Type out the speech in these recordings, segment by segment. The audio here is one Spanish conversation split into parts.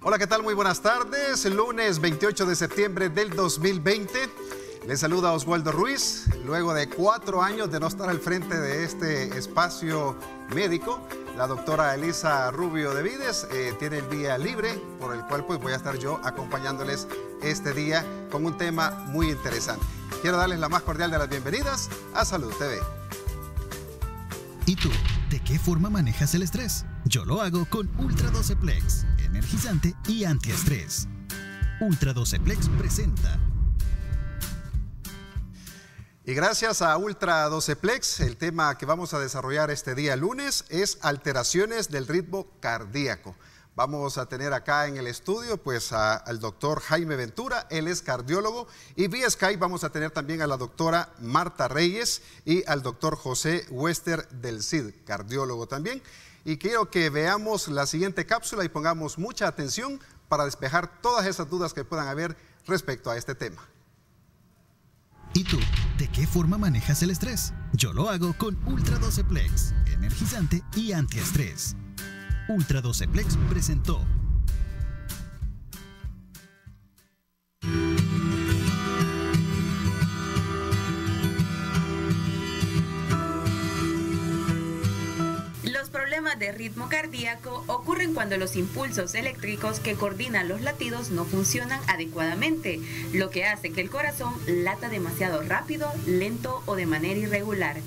Hola, ¿qué tal? Muy buenas tardes. El lunes 28 de septiembre del 2020. Les saluda Oswaldo Ruiz. Luego de 4 años de no estar al frente de este espacio médico, la doctora Elisa Rubio de Vides tiene el día libre, por el cual pues voy a estar yo acompañándoles este día con un tema muy interesante. Quiero darles la más cordial de las bienvenidas a Salud TV. ¿Y tú? ¿De qué forma manejas el estrés? Yo lo hago con Ultra 12 Plex, energizante y antiestrés. Ultra 12 Plex presenta. Y gracias a Ultra 12 Plex, el tema que vamos a desarrollar este día lunes es alteraciones del ritmo cardíaco. Vamos a tener acá en el estudio pues al doctor Jaime Ventura, él es cardiólogo, y vía Skype vamos a tener también a la doctora Marta Reyes y al doctor José Wester del CID, cardiólogo también. Y quiero que veamos la siguiente cápsula y pongamos mucha atención para despejar todas esas dudas que puedan haber respecto a este tema. ¿Y tú? ¿De qué forma manejas el estrés? Yo lo hago con Ultra 12 Plex, energizante y antiestrés. Ultra 12 Plex presentó. Los problemas de ritmo cardíaco ocurren cuando los impulsos eléctricos que coordinan los latidos no funcionan adecuadamente, lo que hace que el corazón lata demasiado rápido, lento o de manera irregular.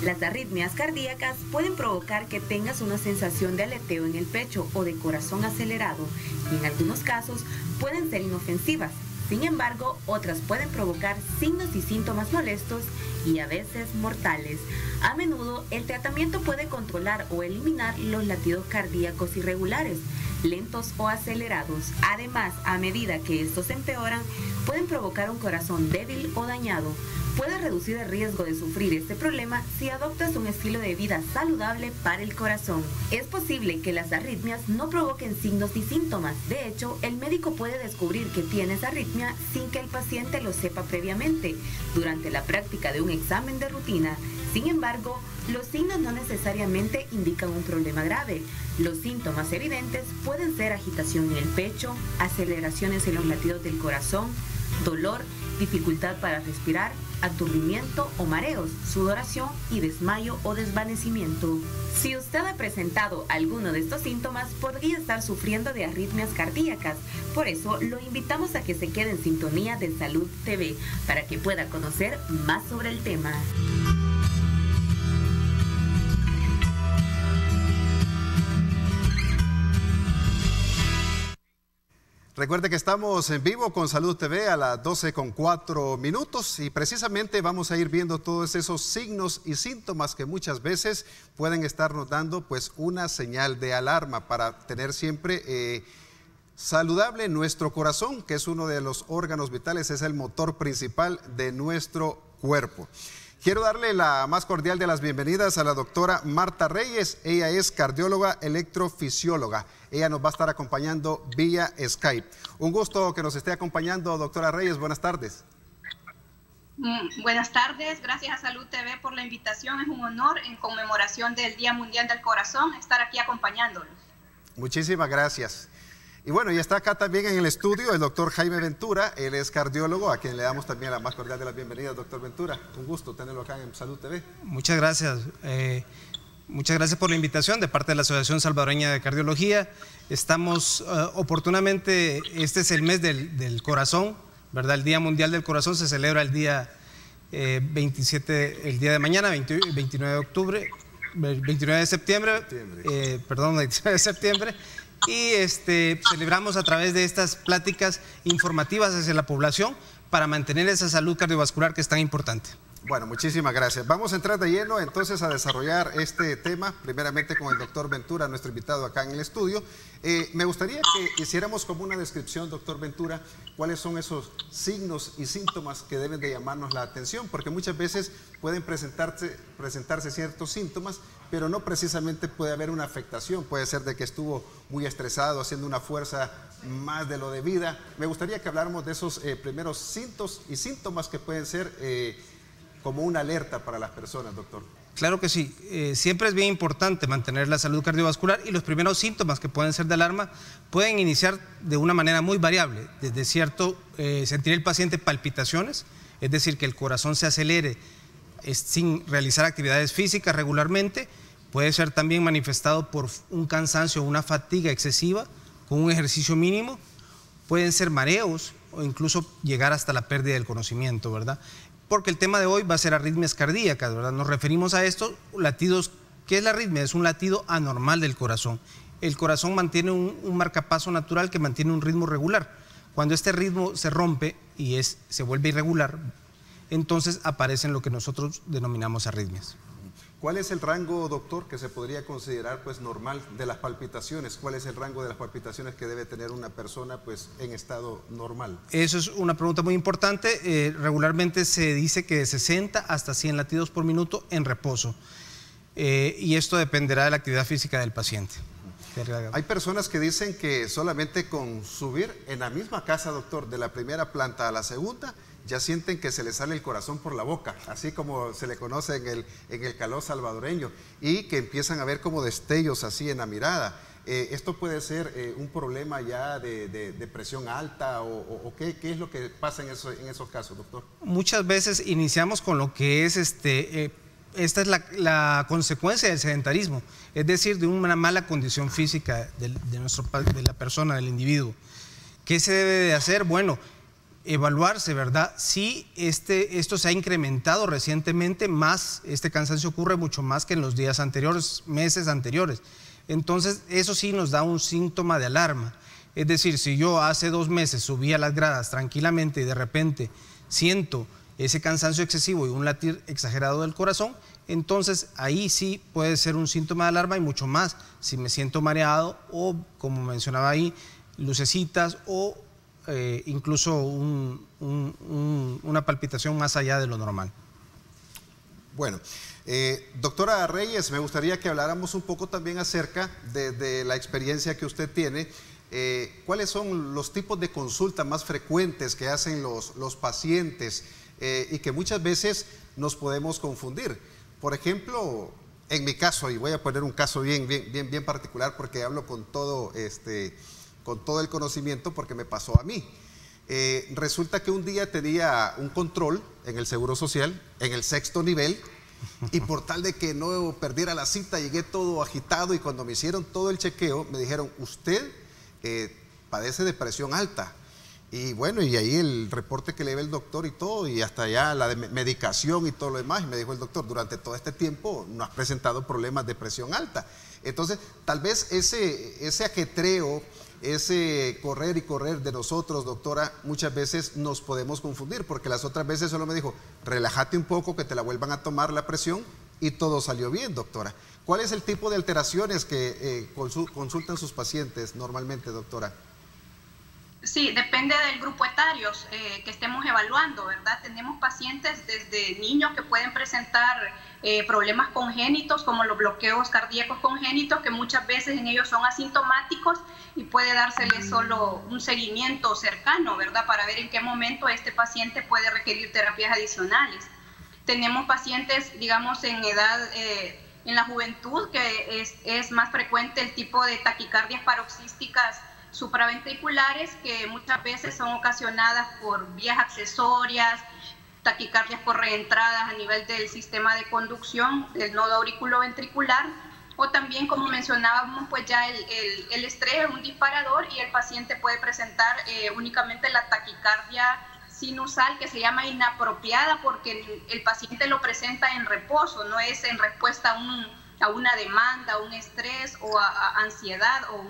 Las arritmias cardíacas pueden provocar que tengas una sensación de aleteo en el pecho o de corazón acelerado, y en algunos casos pueden ser inofensivas. Sin embargo, otras pueden provocar signos y síntomas molestos y a veces mortales. A menudo, el tratamiento puede controlar o eliminar los latidos cardíacos irregulares, lentos o acelerados. Además, a medida que estos empeoran, pueden provocar un corazón débil o dañado. Puedes reducir el riesgo de sufrir este problema si adoptas un estilo de vida saludable para el corazón. Es posible que las arritmias no provoquen signos ni síntomas. De hecho, el médico puede descubrir que tienes arritmia sin que el paciente lo sepa previamente, durante la práctica de un examen de rutina. Sin embargo, los signos no necesariamente indican un problema grave. Los síntomas evidentes pueden ser agitación en el pecho, aceleraciones en los latidos del corazón, dolor, dificultad para respirar, aturdimiento o mareos, sudoración y desmayo o desvanecimiento. Si usted ha presentado alguno de estos síntomas, podría estar sufriendo de arritmias cardíacas. Por eso, lo invitamos a que se quede en sintonía de Salud TV para que pueda conocer más sobre el tema. Recuerde que estamos en vivo con Salud TV a las 12:04 y precisamente vamos a ir viendo todos esos signos y síntomas que muchas veces pueden estarnos dando pues una señal de alarma para tener siempre saludable nuestro corazón, que es uno de los órganos vitales, es el motor principal de nuestro cuerpo. Quiero darle la más cordial de las bienvenidas a la doctora Marta Reyes. Ella es cardióloga electrofisióloga. Ella nos va a estar acompañando vía Skype. Un gusto que nos esté acompañando, doctora Reyes. Buenas tardes. Buenas tardes. Gracias a Salud TV por la invitación. Es un honor en conmemoración del Día Mundial del Corazón estar aquí acompañándolos. Muchísimas gracias. Y bueno, y está acá también en el estudio el doctor Jaime Ventura, él es cardiólogo, a quien le damos también la más cordial de las bienvenidas, doctor Ventura. Un gusto tenerlo acá en Salud TV. Muchas gracias. Muchas gracias por la invitación de parte de la Asociación Salvadoreña de Cardiología. Estamos oportunamente, este es el mes del corazón, ¿verdad? El Día Mundial del Corazón se celebra el día 27, el día de mañana, 29 de octubre, 29 de septiembre, 29 de septiembre. Y celebramos a través de estas pláticas informativas hacia la población para mantener esa salud cardiovascular que es tan importante. Bueno, muchísimas gracias. Vamos a entrar de lleno entonces a desarrollar este tema, primeramente con el doctor Ventura, nuestro invitado acá en el estudio. Me gustaría que hiciéramos como una descripción, doctor Ventura, cuáles son esos signos y síntomas que deben de llamarnos la atención, porque muchas veces pueden presentarse ciertos síntomas, pero no precisamente puede haber una afectación. Puede ser de que estuvo muy estresado, haciendo una fuerza más de lo debida. Me gustaría que habláramos de esos primeros síntomas que pueden ser como una alerta para las personas, doctor. Claro que sí, siempre es bien importante mantener la salud cardiovascular y los primeros síntomas que pueden ser de alarma pueden iniciar de una manera muy variable, desde sentir el paciente palpitaciones, es decir, que el corazón se acelere sin realizar actividades físicas regularmente, puede ser también manifestado por un cansancio o una fatiga excesiva con un ejercicio mínimo, pueden ser mareos o incluso llegar hasta la pérdida del conocimiento, ¿verdad? Porque el tema de hoy va a ser arritmias cardíacas, ¿verdad? Nos referimos a esto, latidos. ¿Qué es la arritmia? Es un latido anormal del corazón. El corazón mantiene un marcapaso natural que mantiene un ritmo regular. Cuando este ritmo se rompe y se vuelve irregular, entonces aparecen lo que nosotros denominamos arritmias. ¿Cuál es el rango, doctor, que se podría considerar pues normal de las palpitaciones? ¿Cuál es el rango de las palpitaciones que debe tener una persona pues en estado normal? Eso es una pregunta muy importante. Regularmente se dice que de 60 hasta 100 latidos por minuto en reposo. Y esto dependerá de la actividad física del paciente. Hay personas que dicen que solamente con subir en la misma casa, doctor, de la primera planta a la segunda, ya sienten que se les sale el corazón por la boca, así como se le conoce en el calor salvadoreño, y que empiezan a ver como destellos así en la mirada. ¿Esto puede ser un problema ya de presión alta o qué es lo que pasa en esos casos, doctor? Muchas veces iniciamos con lo que es esta es la consecuencia del sedentarismo, es decir, de una mala condición física de la persona, del individuo. ¿Qué se debe de hacer? Bueno, evaluarse, ¿verdad? Si esto se ha incrementado recientemente más, este cansancio ocurre mucho más que en los días anteriores, meses anteriores. Entonces, eso sí nos da un síntoma de alarma. Es decir, si yo hace 2 meses subía las gradas tranquilamente y de repente siento ese cansancio excesivo y un latir exagerado del corazón, entonces ahí sí puede ser un síntoma de alarma y mucho más si me siento mareado o, como mencionaba ahí, lucecitas o incluso una palpitación más allá de lo normal. Bueno, doctora Reyes, me gustaría que habláramos un poco también acerca de la experiencia que usted tiene. ¿Cuáles son los tipos de consulta más frecuentes que hacen los pacientes y que muchas veces nos podemos confundir? Por ejemplo, en mi caso, y voy a poner un caso bien particular porque hablo con todo el conocimiento porque me pasó a mí. Resulta que un día tenía un control en el Seguro Social, en el 6º nivel, y por tal de que no perdiera la cita, llegué todo agitado y cuando me hicieron todo el chequeo, me dijeron, usted padece de presión alta. Y bueno, y ahí el reporte que le ve el doctor y todo, y hasta ya la de medicación y todo lo demás, y me dijo el doctor, durante todo este tiempo no has presentado problemas de presión alta. Entonces, tal vez ese ajetreo, ese correr y correr de nosotros, doctora, muchas veces nos podemos confundir, porque las otras veces solo me dijo, relájate un poco que te la vuelvan a tomar la presión y todo salió bien, doctora. ¿Cuál es el tipo de alteraciones que consultan sus pacientes normalmente, doctora? Sí, depende del grupo etario que estemos evaluando, ¿verdad? Tenemos pacientes desde niños que pueden presentar problemas congénitos como los bloqueos cardíacos congénitos, que muchas veces en ellos son asintomáticos y puede dársele solo un seguimiento cercano, ¿verdad? Para ver en qué momento este paciente puede requerir terapias adicionales. Tenemos pacientes, digamos, en edad, en la juventud, que es más frecuente el tipo de taquicardias paroxísticas supraventriculares, que muchas veces son ocasionadas por vías accesorias, taquicardias por reentradas a nivel del sistema de conducción del nodo auriculoventricular, o también, como mencionábamos, pues ya el estrés es un disparador y el paciente puede presentar únicamente la taquicardia sinusal, que se llama inapropiada porque el paciente lo presenta en reposo, no es en respuesta a una demanda, a un estrés o a ansiedad o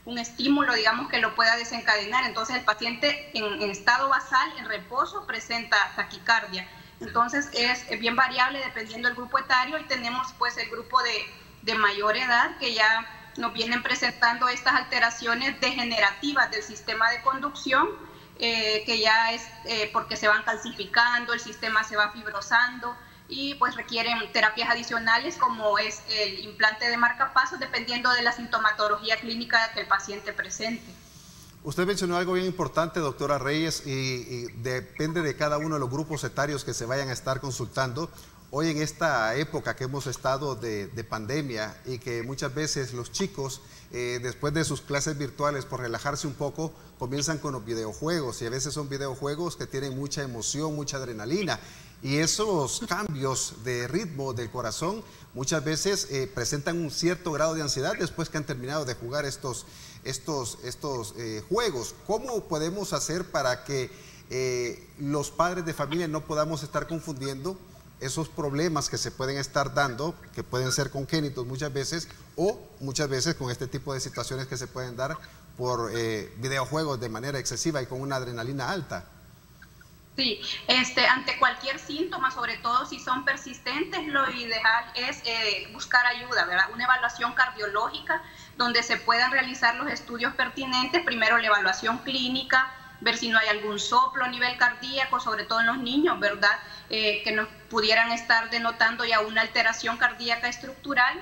un estímulo, digamos, que lo pueda desencadenar. Entonces el paciente en estado basal, en reposo, presenta taquicardia. Entonces es bien variable dependiendo del grupo etario, y tenemos pues el grupo de mayor edad que ya nos vienen presentando estas alteraciones degenerativas del sistema de conducción, que ya es porque se van calcificando, el sistema se va fibrosando y pues requieren terapias adicionales como es el implante de marcapasos, dependiendo de la sintomatología clínica que el paciente presente. Usted mencionó algo bien importante, doctora Reyes, y depende de cada uno de los grupos etarios que se vayan a estar consultando. hoy en esta época que hemos estado de pandemia y que muchas veces los chicos, después de sus clases virtuales, por relajarse un poco, comienzan con los videojuegos, y a veces son videojuegos que tienen mucha emoción, mucha adrenalina, y esos cambios de ritmo del corazón muchas veces presentan un cierto grado de ansiedad después que han terminado de jugar estos juegos. ¿Cómo podemos hacer para que los padres de familia no podamos estar confundiendo esos problemas que se pueden estar dando, que pueden ser congénitos muchas veces, o muchas veces con este tipo de situaciones que se pueden dar por videojuegos de manera excesiva y con una adrenalina alta? Sí, ante cualquier síntoma, sobre todo si son persistentes, lo ideal es buscar ayuda, ¿verdad? Una evaluación cardiológica donde se puedan realizar los estudios pertinentes, primero la evaluación clínica, ver si no hay algún soplo a nivel cardíaco, sobre todo en los niños, ¿verdad? Que nos pudieran estar denotando ya una alteración cardíaca estructural,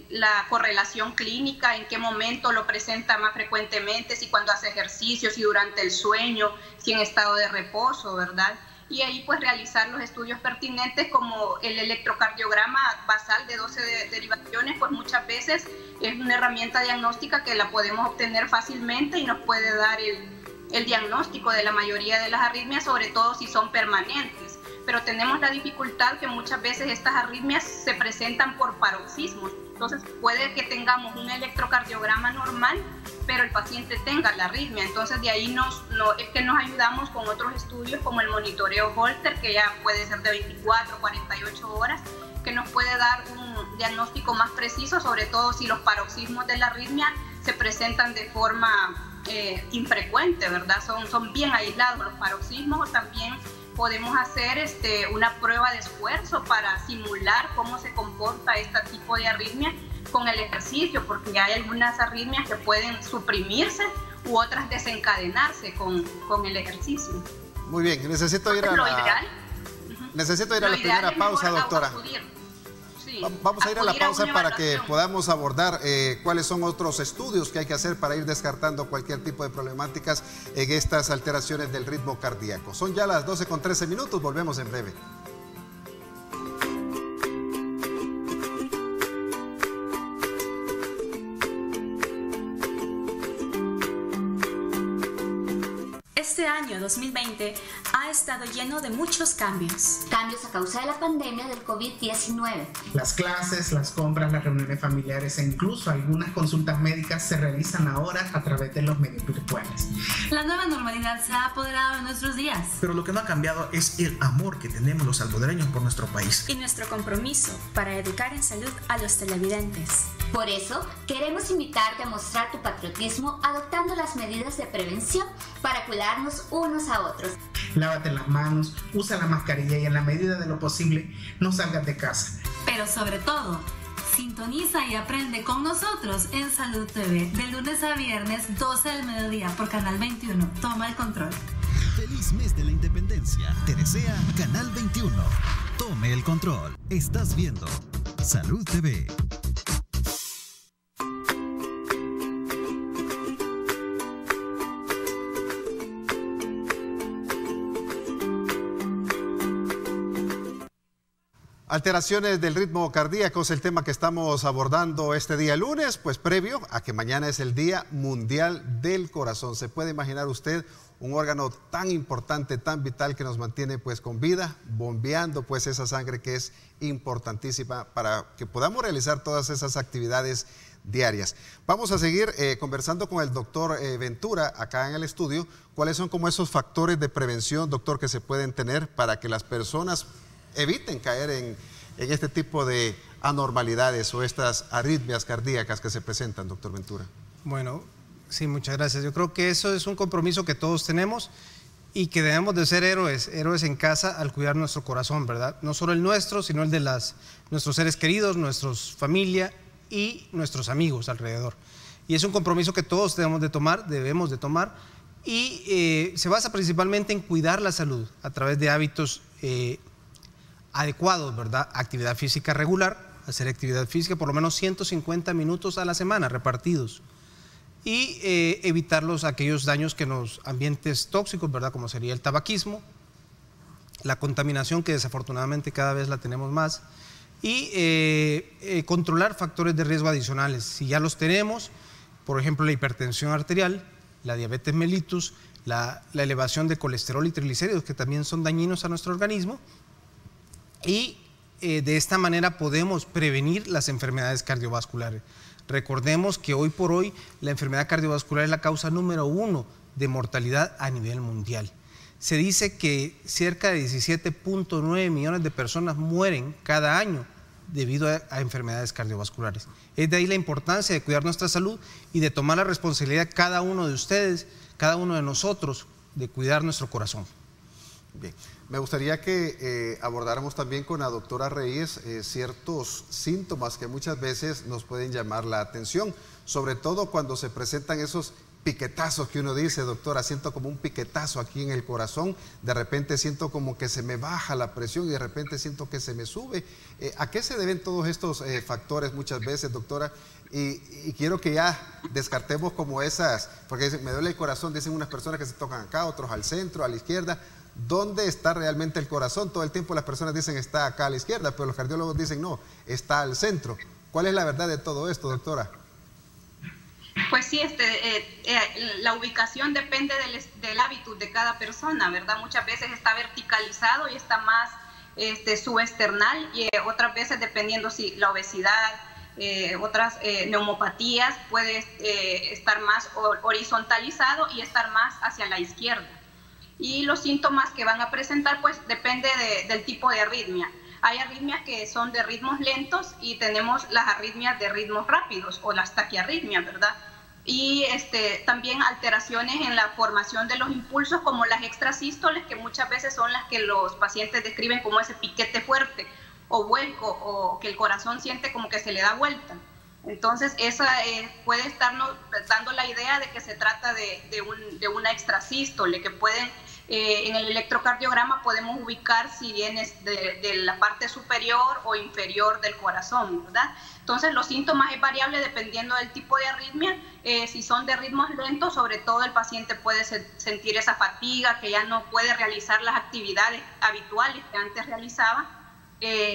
la correlación clínica, en qué momento lo presenta más frecuentemente, si cuando hace ejercicio, si durante el sueño, si en estado de reposo, ¿verdad? Y ahí pues realizar los estudios pertinentes como el electrocardiograma basal de 12 derivaciones, pues muchas veces es una herramienta diagnóstica que la podemos obtener fácilmente y nos puede dar el diagnóstico de la mayoría de las arritmias, sobre todo si son permanentes. Pero tenemos la dificultad que muchas veces estas arritmias se presentan por paroxismos. Entonces puede que tengamos un electrocardiograma normal, pero el paciente tenga la arritmia. Entonces de ahí es que nos ayudamos con otros estudios como el monitoreo Holter, que ya puede ser de 24, 48 horas, que nos puede dar un diagnóstico más preciso, sobre todo si los paroxismos de la arritmia se presentan de forma infrecuente, ¿verdad? Son bien aislados los paroxismos. O también podemos hacer una prueba de esfuerzo para simular cómo se comporta este tipo de arritmia con el ejercicio, porque hay algunas arritmias que pueden suprimirse u otras desencadenarse con el ejercicio. Muy bien, necesito ir a la primera pausa, doctora. Vamos a ir a la pausa para que podamos abordar cuáles son otros estudios que hay que hacer para ir descartando cualquier tipo de problemáticas en estas alteraciones del ritmo cardíaco. Son ya las 12:13, volvemos en breve. Este año 2020 ha estado lleno de muchos cambios. Cambios a causa de la pandemia del COVID-19. Las clases, las compras, las reuniones familiares e incluso algunas consultas médicas se realizan ahora a través de los medios virtuales. La nueva normalidad se ha apoderado de nuestros días. Pero lo que no ha cambiado es el amor que tenemos los salvadoreños por nuestro país. Y nuestro compromiso para educar en salud a los televidentes. Por eso, queremos invitarte a mostrar tu patriotismo adoptando las medidas de prevención para cuidarnos unos a otros. Lávate las manos, usa la mascarilla y en la medida de lo posible no salgas de casa. Pero sobre todo, sintoniza y aprende con nosotros en Salud TV de lunes a viernes 12 del mediodía por Canal 21. Toma el control. Feliz mes de la independencia. Te desea Canal 21. Tome el control. Estás viendo Salud TV. Alteraciones del ritmo cardíaco es el tema que estamos abordando este día lunes, pues previo a que mañana es el Día Mundial del Corazón. ¿Se puede imaginar usted un órgano tan importante, tan vital que nos mantiene pues con vida, bombeando pues esa sangre que es importantísima para que podamos realizar todas esas actividades diarias? Vamos a seguir conversando con el doctor Ventura acá en el estudio. ¿Cuáles son como esos factores de prevención, doctor, que se pueden tener para que las personas eviten caer en este tipo de anormalidades o estas arritmias cardíacas que se presentan, doctor Ventura? Bueno, sí, muchas gracias. Yo creo que eso es un compromiso que todos tenemos y que debemos de ser héroes en casa al cuidar nuestro corazón, ¿verdad? No solo el nuestro, sino el de nuestros seres queridos, nuestra familia y nuestros amigos alrededor. Y es un compromiso que todos debemos de tomar y se basa principalmente en cuidar la salud a través de hábitos adecuados, ¿verdad? Actividad física regular, hacer actividad física por lo menos 150 minutos a la semana repartidos y evitar aquellos daños que los ambientes tóxicos, ¿verdad? Como sería el tabaquismo, la contaminación, que desafortunadamente cada vez la tenemos más, y controlar factores de riesgo adicionales. Si ya los tenemos, por ejemplo, la hipertensión arterial, la diabetes mellitus, la elevación de colesterol y triglicéridos, que también son dañinos a nuestro organismo, y de esta manera podemos prevenir las enfermedades cardiovasculares. Recordemos que hoy por hoy la enfermedad cardiovascular es la causa número 1 de mortalidad a nivel mundial. Se dice que cerca de 17.9 millones de personas mueren cada año debido a enfermedades cardiovasculares. Es de ahí la importancia de cuidar nuestra salud y de tomar la responsabilidad cada uno de ustedes, cada uno de nosotros, de cuidar nuestro corazón. Bien, me gustaría que abordáramos también con la doctora Reyes ciertos síntomas que muchas veces nos pueden llamar la atención, sobre todo cuando se presentan esos piquetazos que uno dice, doctora, siento como un piquetazo aquí en el corazón, de repente siento como que se me baja la presión y de repente siento que se me sube. ¿A qué se deben todos estos factores muchas veces, doctora? Y quiero que ya descartemos como esas, porque me duele el corazón, dicen unas personas que se tocan acá, otros al centro, a la izquierda. ¿Dónde está realmente el corazón? Todo el tiempo las personas dicen está acá a la izquierda, pero los cardiólogos dicen no, está al centro. ¿Cuál es la verdad de todo esto, doctora? Pues sí, la ubicación depende del hábitus de cada persona, ¿verdad? Muchas veces está verticalizado y está más subesternal, y otras veces, dependiendo si la obesidad, otras neumopatías, puede estar más horizontalizado y estar más hacia la izquierda. Y los síntomas que van a presentar, pues depende del tipo de arritmia. Hay arritmias que son de ritmos lentos y tenemos las arritmias de ritmos rápidos o las taquiarritmias, ¿verdad? Y también alteraciones en la formación de los impulsos, como las extrasístoles, que muchas veces son las que los pacientes describen como ese piquete fuerte o vuelco, o que el corazón siente como que se le da vuelta. Entonces esa puede estarnos dando la idea de que se trata de una extrasístole, que pueden en el electrocardiograma podemos ubicar si viene de la parte superior o inferior del corazón, ¿verdad? Entonces los síntomas es variable dependiendo del tipo de arritmia. Si son de ritmos lentos, sobre todo el paciente puede sentir esa fatiga, que ya no puede realizar las actividades habituales que antes realizaba,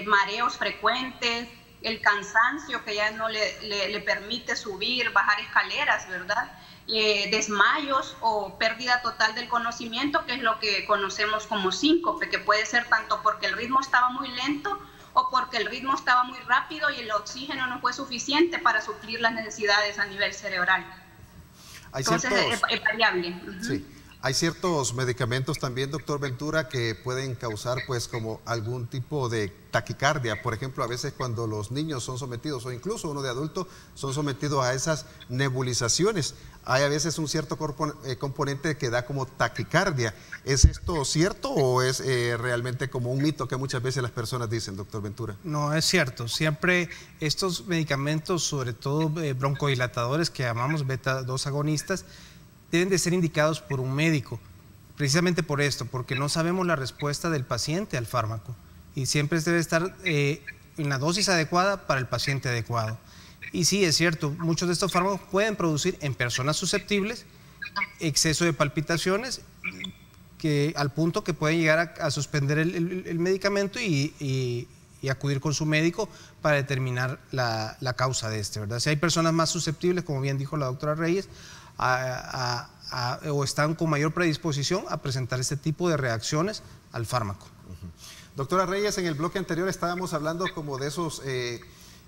mareos frecuentes, el cansancio que ya no le permite subir, bajar escaleras, ¿verdad? Desmayos o pérdida total del conocimiento, que es lo que conocemos como síncope, que puede ser tanto porque el ritmo estaba muy lento o porque el ritmo estaba muy rápido y el oxígeno no fue suficiente para suplir las necesidades a nivel cerebral. Entonces es variable. Sí. Hay ciertos medicamentos también, doctor Ventura, que pueden causar pues como algún tipo de taquicardia. Por ejemplo, a veces cuando los niños son sometidos, o incluso uno de adulto, son sometidos a esas nebulizaciones, hay a veces un cierto componente que da como taquicardia. ¿Es esto cierto o es realmente como un mito que muchas veces las personas dicen, doctor Ventura? No, es cierto. Siempre estos medicamentos, sobre todo broncodilatadores que llamamos beta-2 agonistas, deben de ser indicados por un médico, precisamente por esto, porque no sabemos la respuesta del paciente al fármaco y siempre debe estar en la dosis adecuada para el paciente adecuado. Y sí, es cierto, muchos de estos fármacos pueden producir en personas susceptibles exceso de palpitaciones, que al punto que pueden llegar a suspender el medicamento y acudir con su médico para determinar la causa de ¿verdad? Si hay personas más susceptibles, como bien dijo la doctora Reyes, o están con mayor predisposición a presentar este tipo de reacciones al fármaco. Doctora Reyes, en el bloque anterior estábamos hablando como de esos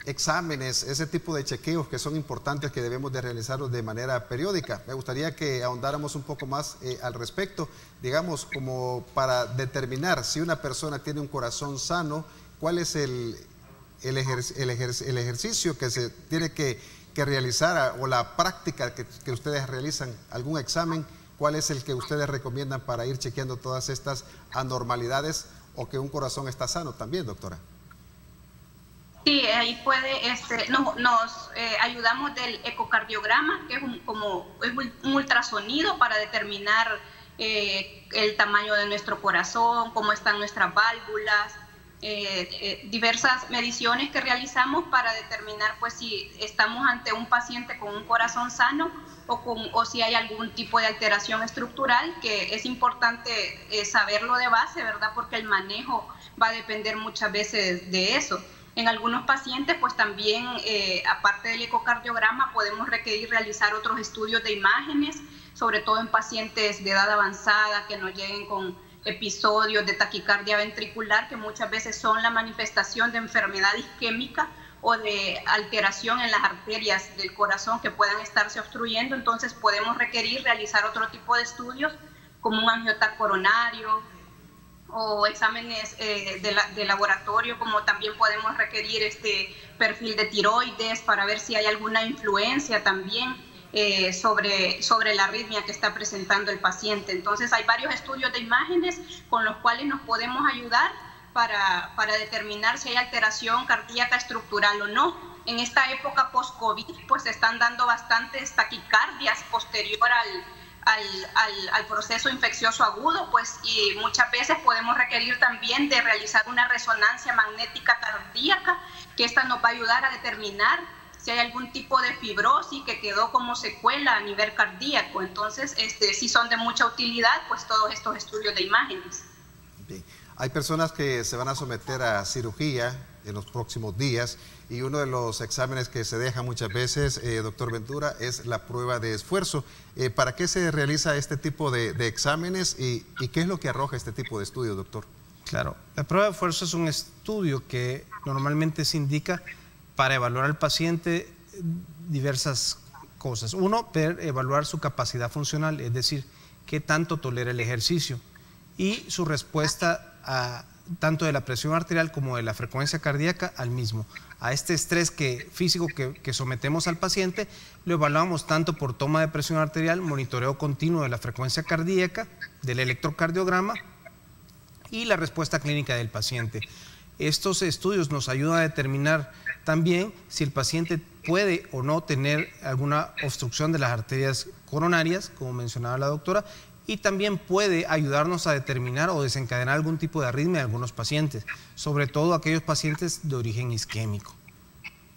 exámenes, ese tipo de chequeos que son importantes, que debemos de realizarlos de manera periódica. Me gustaría que ahondáramos un poco más al respecto, digamos, como para determinar si una persona tiene un corazón sano, cuál es el ejercicio que se tiene que realizar, o la práctica que ustedes realizan, algún examen, cuál es el que ustedes recomiendan para ir chequeando todas estas anormalidades o que un corazón está sano también, doctora. Sí, ahí puede, nos ayudamos del ecocardiograma, que es un ultrasonido para determinar el tamaño de nuestro corazón, cómo están nuestras válvulas, diversas mediciones que realizamos para determinar pues si estamos ante un paciente con un corazón sano o si hay algún tipo de alteración estructural, que es importante saberlo de base, ¿verdad? Porque el manejo va a depender muchas veces de eso. En algunos pacientes, pues también, aparte del ecocardiograma, podemos requerir realizar otros estudios de imágenes, sobre todo en pacientes de edad avanzada que nos lleguen con episodios de taquicardia ventricular, que muchas veces son la manifestación de enfermedad isquémica o de alteración en las arterias del corazón que puedan estarse obstruyendo. Entonces podemos requerir realizar otro tipo de estudios como un angiotac coronario o exámenes de laboratorio, como también podemos requerir perfil de tiroides para ver si hay alguna influencia también sobre la arritmia que está presentando el paciente. Entonces hay varios estudios de imágenes con los cuales nos podemos ayudar para determinar si hay alteración cardíaca estructural o no. En esta época post-COVID pues se están dando bastantes taquicardias posterior al proceso infeccioso agudo, pues, y muchas veces podemos requerir también de realizar una resonancia magnética cardíaca, que esta nos va a ayudar a determinar si hay algún tipo de fibrosis que quedó como secuela a nivel cardíaco. Entonces, si son de mucha utilidad, pues todos estos estudios de imágenes. Bien. Hay personas que se van a someter a cirugía en los próximos días y uno de los exámenes que se deja muchas veces, doctor Ventura, es la prueba de esfuerzo. ¿Para qué se realiza este tipo de exámenes y qué es lo que arroja este tipo de estudios, doctor? Claro, la prueba de esfuerzo es un estudio que normalmente se indica para evaluar al paciente diversas cosas. Uno, evaluar su capacidad funcional, es decir, qué tanto tolera el ejercicio y su respuesta tanto de la presión arterial como de la frecuencia cardíaca al mismo. A este estrés físico que sometemos al paciente, lo evaluamos tanto por toma de presión arterial, monitoreo continuo de la frecuencia cardíaca, del electrocardiograma y la respuesta clínica del paciente. Estos estudios nos ayudan a determinar también si el paciente puede o no tener alguna obstrucción de las arterias coronarias, como mencionaba la doctora, y también puede ayudarnos a determinar o desencadenar algún tipo de arritmia en algunos pacientes, sobre todo aquellos pacientes de origen isquémico.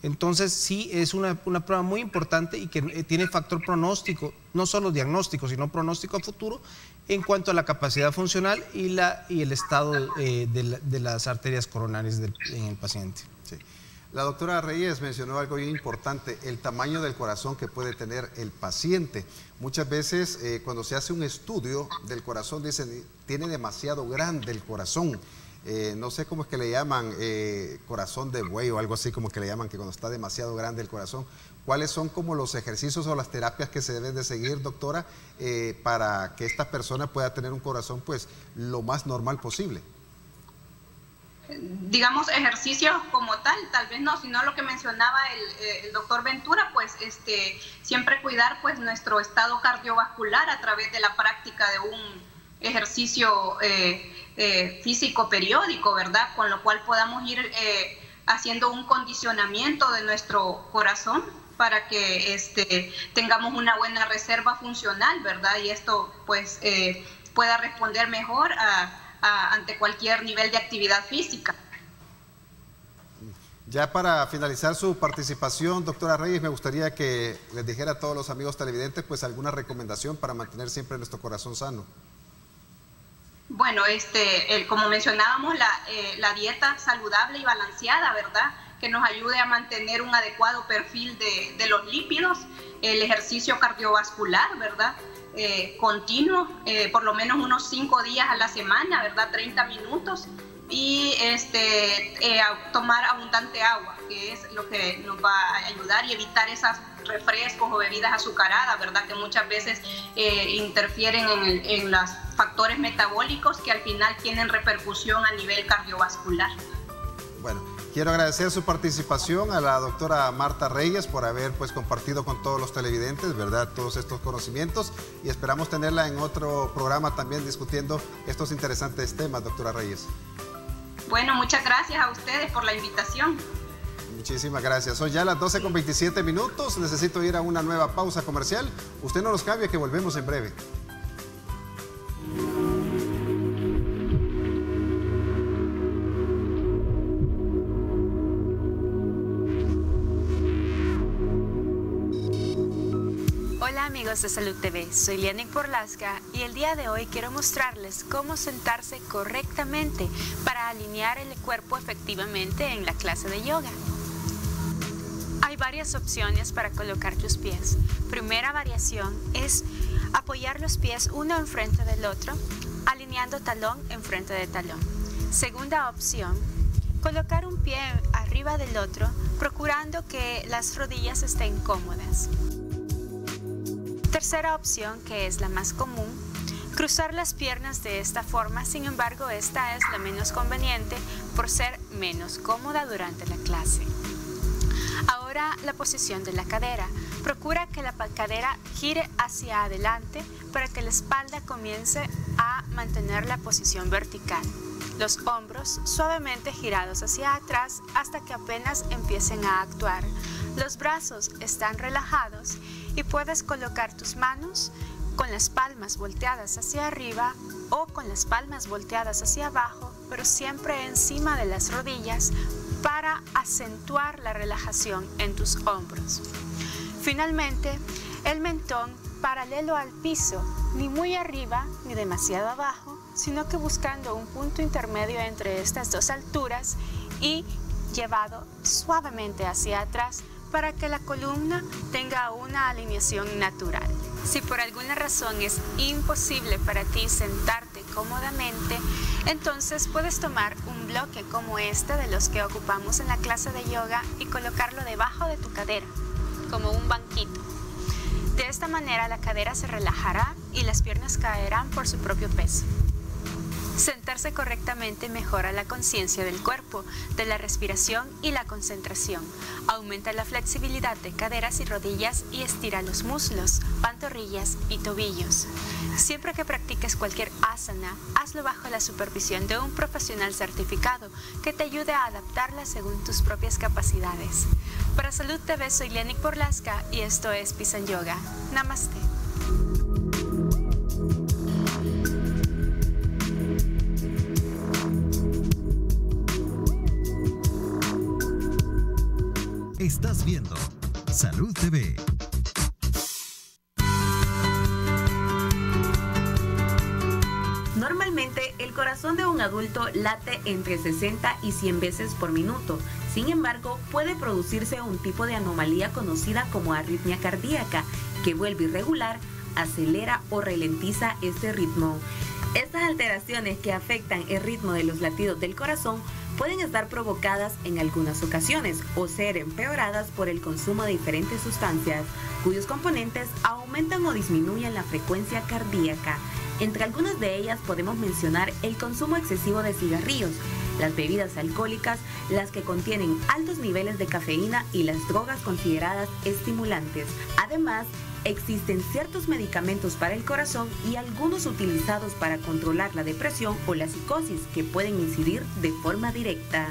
Entonces sí es una prueba muy importante y que tiene factor pronóstico, no solo diagnóstico, sino pronóstico a futuro en cuanto a la capacidad funcional y el estado de las arterias coronarias en el paciente. Sí. La doctora Reyes mencionó algo bien importante, el tamaño del corazón que puede tener el paciente. Muchas veces cuando se hace un estudio del corazón dicen, tiene demasiado grande el corazón. No sé cómo es que le llaman, corazón de buey o algo así como que le llaman, que cuando está demasiado grande el corazón. ¿Cuáles son como los ejercicios o las terapias que se deben de seguir, doctora, para que esta persona pueda tener un corazón pues lo más normal posible? Digamos, ejercicios como tal vez no, sino lo que mencionaba el doctor Ventura, pues siempre cuidar pues nuestro estado cardiovascular a través de la práctica de un ejercicio físico periódico, ¿verdad? Con lo cual podamos ir haciendo un condicionamiento de nuestro corazón para que tengamos una buena reserva funcional, ¿verdad? Y esto pues pueda responder mejor ante cualquier nivel de actividad física. Ya para finalizar su participación, doctora Reyes, me gustaría que les dijera a todos los amigos televidentes pues alguna recomendación para mantener siempre nuestro corazón sano. Bueno, como mencionábamos, la dieta saludable y balanceada, ¿verdad? Que nos ayude a mantener un adecuado perfil de los lípidos, el ejercicio cardiovascular, ¿verdad? Continuo, por lo menos unos 5 días a la semana, ¿verdad? 30 minutos y tomar abundante agua, que es lo que nos va a ayudar, y evitar esas refrescos o bebidas azucaradas, ¿verdad? Que muchas veces interfieren en los factores metabólicos que al final tienen repercusión a nivel cardiovascular. Bueno, quiero agradecer su participación a la doctora Marta Reyes por haber pues compartido con todos los televidentes, ¿verdad?, todos estos conocimientos, y esperamos tenerla en otro programa también discutiendo estos interesantes temas, doctora Reyes. Bueno, muchas gracias a ustedes por la invitación. Muchísimas gracias. Son ya las 12:27 minutos. Necesito ir a una nueva pausa comercial. Usted no nos cambie, que volvemos en breve. amigos de Salud TV, soy Lianik Borlasca y el día de hoy quiero mostrarles cómo sentarse correctamente para alinear el cuerpo efectivamente en la clase de yoga. Hay varias opciones para colocar tus pies. Primera variación es apoyar los pies uno enfrente del otro, alineando talón enfrente de talón. Segunda opción, colocar un pie arriba del otro, procurando que las rodillas estén cómodas. Tercera opción, que es la más común, cruzar las piernas de esta forma, sin embargo esta es la menos conveniente por ser menos cómoda durante la clase. Ahora la posición de la cadera. Procura que la cadera gire hacia adelante para que la espalda comience a mantener la posición vertical. Los hombros suavemente girados hacia atrás hasta que apenas empiecen a actuar. Los brazos están relajados y puedes colocar tus manos con las palmas volteadas hacia arriba o con las palmas volteadas hacia abajo, pero siempre encima de las rodillas para acentuar la relajación en tus hombros. Finalmente, el mentón paralelo al piso, ni muy arriba ni demasiado abajo, sino que buscando un punto intermedio entre estas dos alturas y llevado suavemente hacia atrás para que la columna tenga una alineación natural. Si por alguna razón es imposible para ti sentarte cómodamente, entonces puedes tomar un bloque como este de los que ocupamos en la clase de yoga y colocarlo debajo de tu cadera, como un banquito. De esta manera la cadera se relajará y las piernas caerán por su propio peso. Sentarse correctamente mejora la conciencia del cuerpo, de la respiración y la concentración. Aumenta la flexibilidad de caderas y rodillas y estira los muslos, pantorrillas y tobillos. Siempre que practiques cualquier asana, hazlo bajo la supervisión de un profesional certificado que te ayude a adaptarla según tus propias capacidades. Para Salud TV soy Lianik Borlasca y esto es Peace and Yoga. Namaste. Estás viendo Salud TV. Normalmente el corazón de un adulto late entre 60 y 100 veces por minuto. Sin embargo, puede producirse un tipo de anomalía conocida como arritmia cardíaca, que vuelve irregular, acelera o ralentiza este ritmo. Estas alteraciones que afectan el ritmo de los latidos del corazón pueden estar provocadas en algunas ocasiones o ser empeoradas por el consumo de diferentes sustancias, cuyos componentes aumentan o disminuyen la frecuencia cardíaca. Entre algunas de ellas podemos mencionar el consumo excesivo de cigarrillos, las bebidas alcohólicas, las que contienen altos niveles de cafeína y las drogas consideradas estimulantes. Además, existen ciertos medicamentos para el corazón y algunos utilizados para controlar la depresión o la psicosis que pueden incidir de forma directa.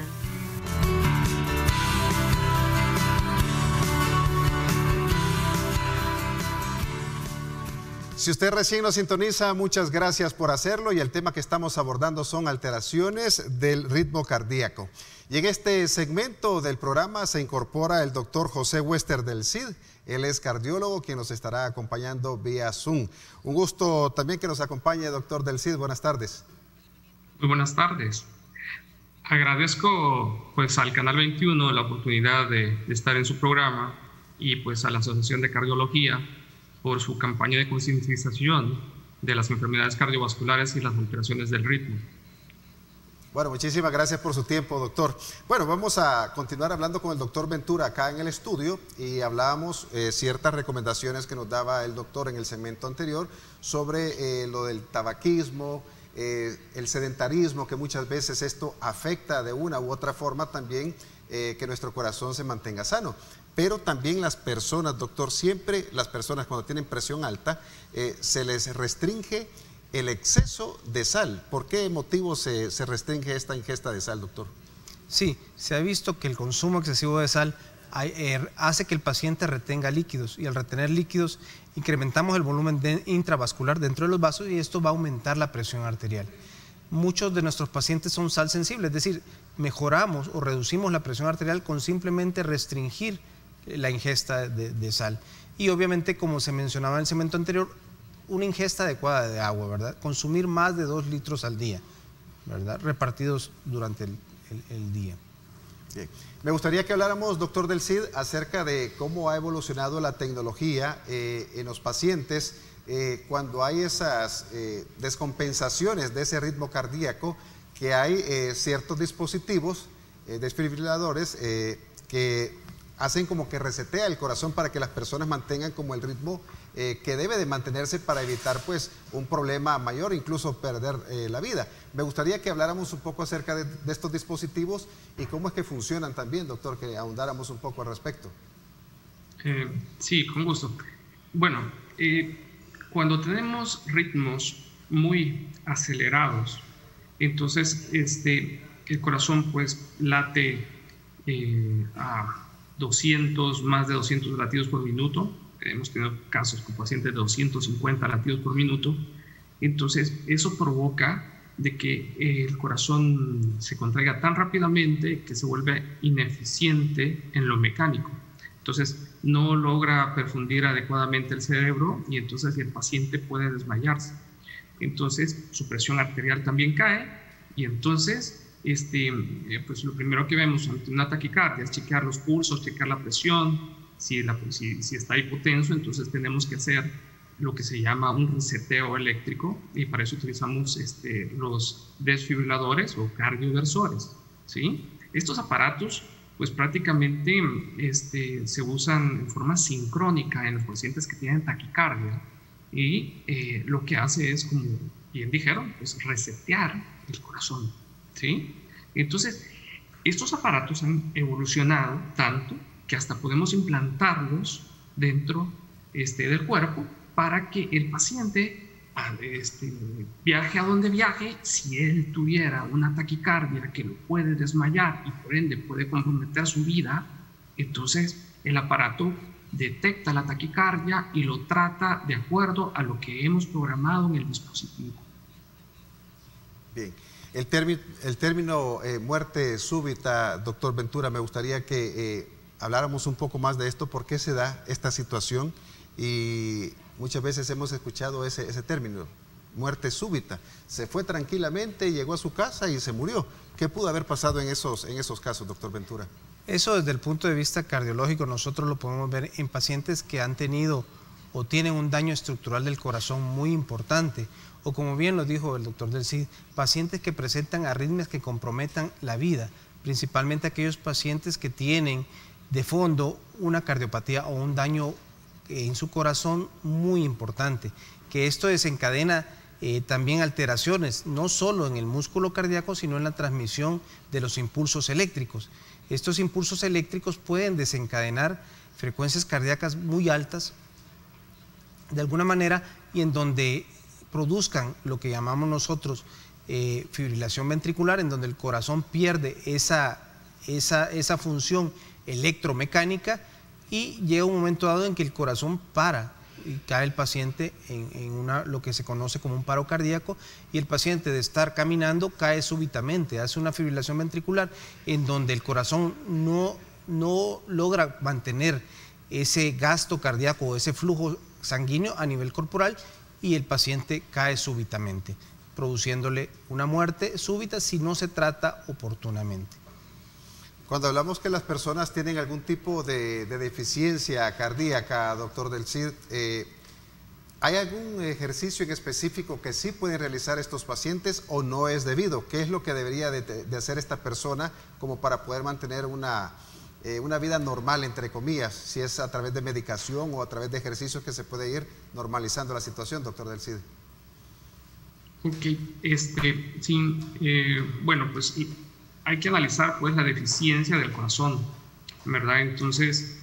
Si usted recién nos sintoniza, muchas gracias por hacerlo y el tema que estamos abordando son alteraciones del ritmo cardíaco. Y en este segmento del programa se incorpora el doctor José Wester del CID. Él es cardiólogo quien nos estará acompañando vía Zoom. Un gusto también que nos acompañe, doctor del CID. Buenas tardes. Muy buenas tardes. Agradezco pues al Canal 21 la oportunidad de estar en su programa y pues a la Asociación de Cardiología por su campaña de concientización de las enfermedades cardiovasculares y las alteraciones del ritmo. Bueno, muchísimas gracias por su tiempo, doctor. Bueno, vamos a continuar hablando con el doctor Ventura acá en el estudio y hablábamos ciertas recomendaciones que nos daba el doctor en el segmento anterior sobre lo del tabaquismo, el sedentarismo, que muchas veces esto afecta de una u otra forma también que nuestro corazón se mantenga sano. Pero también las personas, doctor, siempre las personas cuando tienen presión alta, se les restringe el exceso de sal. ¿Por qué motivo se restringe esta ingesta de sal, doctor? Sí, se ha visto que el consumo excesivo de sal hace que el paciente retenga líquidos y al retener líquidos incrementamos el volumen intravascular dentro de los vasos y esto va a aumentar la presión arterial. Muchos de nuestros pacientes son sal sensibles, es decir, mejoramos o reducimos la presión arterial con simplemente restringir la ingesta de sal. Y obviamente, como se mencionaba en el segmento anterior, una ingesta adecuada de agua, ¿verdad? Consumir más de 2 litros al día, ¿verdad? Repartidos durante el día. Bien. Me gustaría que habláramos, doctor Del Cid, acerca de cómo ha evolucionado la tecnología en los pacientes cuando hay esas descompensaciones de ese ritmo cardíaco, que hay ciertos dispositivos, desfibriladores, que hacen como que resetea el corazón para que las personas mantengan como el ritmo que debe de mantenerse para evitar pues un problema mayor, incluso perder la vida. Me gustaría que habláramos un poco acerca de estos dispositivos y cómo es que funcionan también, doctor, que ahondáramos un poco al respecto. Sí, con gusto. Bueno, cuando tenemos ritmos muy acelerados, entonces el corazón pues late a más de 200 latidos por minuto. Hemos tenido casos con pacientes de 250 latidos por minuto. Entonces eso provoca de que el corazón se contraiga tan rápidamente que se vuelve ineficiente en lo mecánico. Entonces no logra perfundir adecuadamente el cerebro y entonces el paciente puede desmayarse. Entonces su presión arterial también cae y entonces pues lo primero que vemos ante una taquicardia es chequear los pulsos, chequear la presión. Si está hipotenso, entonces tenemos que hacer lo que se llama un reseteo eléctrico y para eso utilizamos los desfibriladores o cardioversores, ¿sí? Estos aparatos pues prácticamente se usan en forma sincrónica en los pacientes que tienen taquicardia y lo que hace es, como bien dijeron, pues resetear el corazón, ¿sí? Entonces, estos aparatos han evolucionado tanto que hasta podemos implantarlos dentro del cuerpo para que el paciente viaje a donde viaje. Si él tuviera una taquicardia que lo puede desmayar y por ende puede comprometer su vida, entonces el aparato detecta la taquicardia y lo trata de acuerdo a lo que hemos programado en el dispositivo. Bien. El término muerte súbita, doctor Ventura, me gustaría que habláramos un poco más de esto, por qué se da esta situación, y muchas veces hemos escuchado ese término, muerte súbita. Se fue tranquilamente, llegó a su casa y se murió. ¿Qué pudo haber pasado en esos casos, doctor Ventura? Eso desde el punto de vista cardiológico nosotros lo podemos ver en pacientes que han tenido o tienen un daño estructural del corazón muy importante, o como bien lo dijo el doctor Del Cid, pacientes que presentan arritmias que comprometan la vida, principalmente aquellos pacientes que tienen de fondo una cardiopatía o un daño en su corazón muy importante, que esto desencadena también alteraciones, no solo en el músculo cardíaco, sino en la transmisión de los impulsos eléctricos. Estos impulsos eléctricos pueden desencadenar frecuencias cardíacas muy altas, de alguna manera, y en donde produzcan lo que llamamos nosotros fibrilación ventricular, en donde el corazón pierde esa función electromecánica y llega un momento dado en que el corazón para y cae el paciente en lo que se conoce como un paro cardíaco, y el paciente, de estar caminando, cae súbitamente, hace una fibrilación ventricular en donde el corazón no logra mantener ese gasto cardíaco o ese flujo sanguíneo a nivel corporal, y el paciente cae súbitamente, produciéndole una muerte súbita si no se trata oportunamente. Cuando hablamos que las personas tienen algún tipo de deficiencia cardíaca, doctor Del Cid, ¿hay algún ejercicio en específico que sí pueden realizar estos pacientes o no es debido? ¿Qué es lo que debería de hacer esta persona como para poder mantener una vida normal, entre comillas, si es a través de medicación o a través de ejercicios que se puede ir normalizando la situación, doctor Del Cid? Ok, sí, bueno, pues hay que analizar pues la deficiencia del corazón, ¿verdad? Entonces,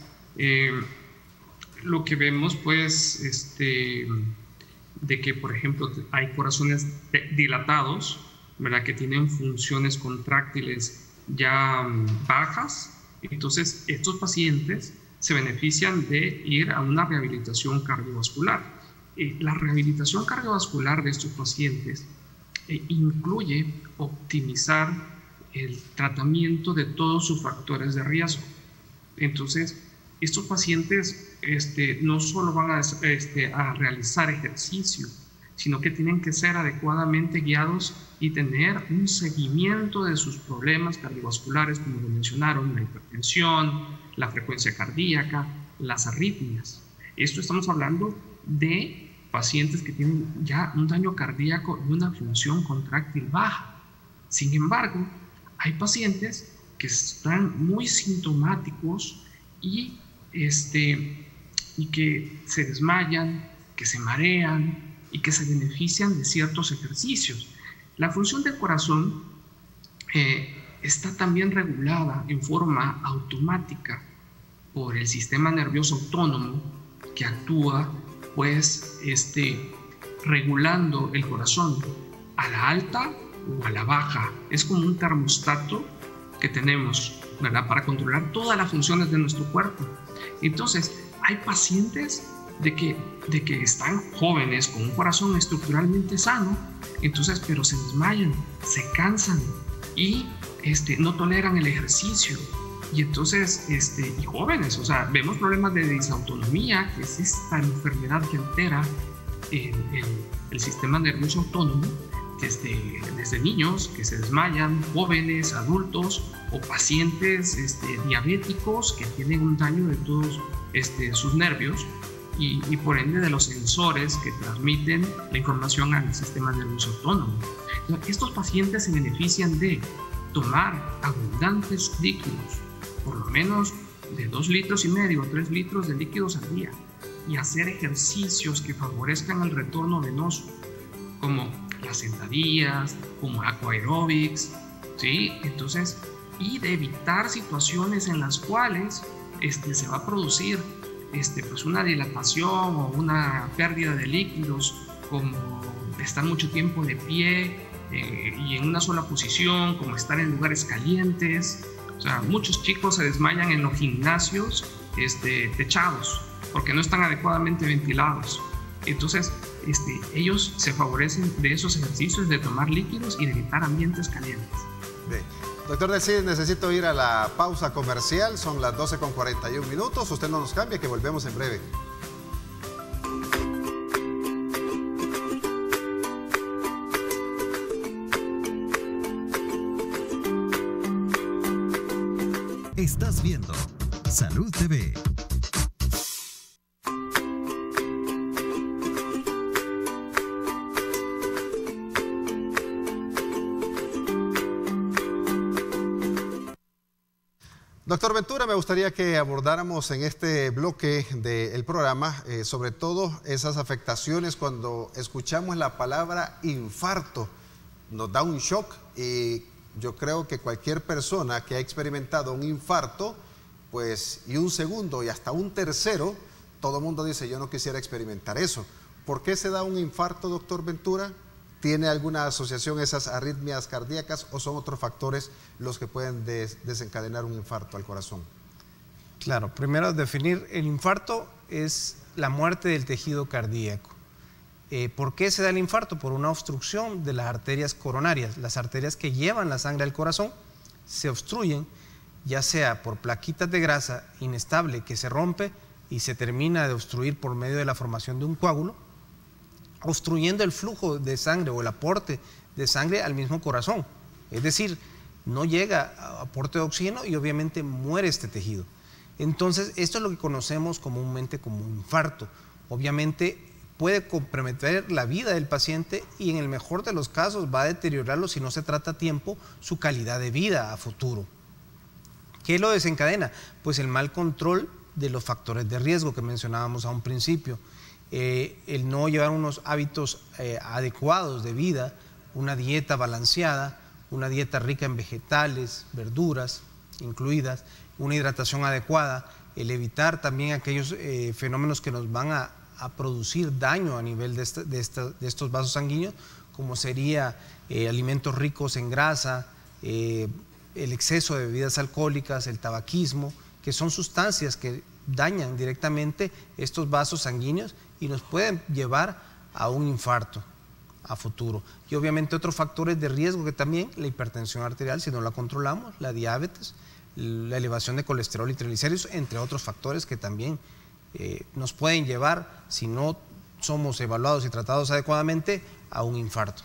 lo que vemos pues, de que por ejemplo hay corazones dilatados, ¿verdad? Que tienen funciones contráctiles ya bajas. Entonces, estos pacientes se benefician de ir a una rehabilitación cardiovascular. La rehabilitación cardiovascular de estos pacientes incluye optimizar el tratamiento de todos sus factores de riesgo. Entonces, estos pacientes no solo van a realizar ejercicio, sino que tienen que ser adecuadamente guiados y tener un seguimiento de sus problemas cardiovasculares, como lo mencionaron, la hipertensión, la frecuencia cardíaca, las arritmias. Esto estamos hablando de pacientes que tienen ya un daño cardíaco y una función contráctil baja. Sin embargo, hay pacientes que están muy sintomáticos y que se desmayan, que se marean y que se benefician de ciertos ejercicios. La función del corazón está también regulada en forma automática por el sistema nervioso autónomo, que actúa pues regulando el corazón a la alta o a la baja. Es como un termostato que tenemos, ¿verdad?, para controlar todas las funciones de nuestro cuerpo. Entonces, hay pacientes de que están jóvenes con un corazón estructuralmente sano, entonces, pero se desmayan, se cansan y no toleran el ejercicio. Y entonces, y jóvenes, o sea, vemos problemas de disautonomía, que es esta enfermedad que altera el sistema nervioso autónomo, desde niños que se desmayan, jóvenes, adultos o pacientes diabéticos que tienen un daño de todos sus nervios y por ende de los sensores que transmiten la información al sistema nervioso autónomo. Estos pacientes se benefician de tomar abundantes líquidos, por lo menos de 2,5 litros o 3 litros de líquidos al día, y hacer ejercicios que favorezcan el retorno venoso, como las sentadillas, como aquaerobics, ¿sí? Entonces, y de evitar situaciones en las cuales se va a producir pues una dilatación o una pérdida de líquidos, como estar mucho tiempo de pie y en una sola posición, como estar en lugares calientes. O sea, muchos chicos se desmayan en los gimnasios techados porque no están adecuadamente ventilados. Entonces, ellos se favorecen de esos ejercicios de tomar líquidos y de evitar ambientes calientes. Bien. Doctor Del Cid, necesito ir a la pausa comercial, son las 12:41. Usted no nos cambia, que volvemos en breve. Estás viendo Salud TV. Doctor Ventura, me gustaría que abordáramos en este bloque del programa sobre todo esas afectaciones cuando escuchamos la palabra infarto. Nos da un shock y yo creo que cualquier persona que ha experimentado un infarto, pues, y un segundo y hasta un tercero, todo el mundo dice, yo no quisiera experimentar eso. ¿Por qué se da un infarto, doctor Ventura? ¿Tiene alguna asociación esas arritmias cardíacas o son otros factores los que pueden desencadenar un infarto al corazón? Claro, primero definir, el infarto es la muerte del tejido cardíaco. ¿Por qué se da el infarto? Por una obstrucción de las arterias coronarias. Las arterias que llevan la sangre al corazón se obstruyen, ya sea por plaquitas de grasa inestable que se rompe y se termina de obstruir por medio de la formación de un coágulo, obstruyendo el flujo de sangre o el aporte de sangre al mismo corazón. Es decir, no llega a aporte de oxígeno y obviamente muere este tejido. Entonces, esto es lo que conocemos comúnmente como un infarto. Obviamente puede comprometer la vida del paciente y en el mejor de los casos va a deteriorarlo, si no se trata a tiempo, su calidad de vida a futuro. ¿Qué lo desencadena? Pues el mal control de los factores de riesgo que mencionábamos a un principio. El no llevar unos hábitos adecuados de vida, una dieta balanceada, una dieta rica en vegetales, verduras incluidas, una hidratación adecuada, el evitar también aquellos fenómenos que nos van a producir daño a nivel de estos vasos sanguíneos, como sería alimentos ricos en grasa, el exceso de bebidas alcohólicas, el tabaquismo, que son sustancias que dañan directamente estos vasos sanguíneos y nos pueden llevar a un infarto a futuro. Y obviamente otros factores de riesgo que también, la hipertensión arterial, si no la controlamos, la diabetes, la elevación de colesterol y triglicéridos, entre otros factores que también nos pueden llevar, si no somos evaluados y tratados adecuadamente, a un infarto.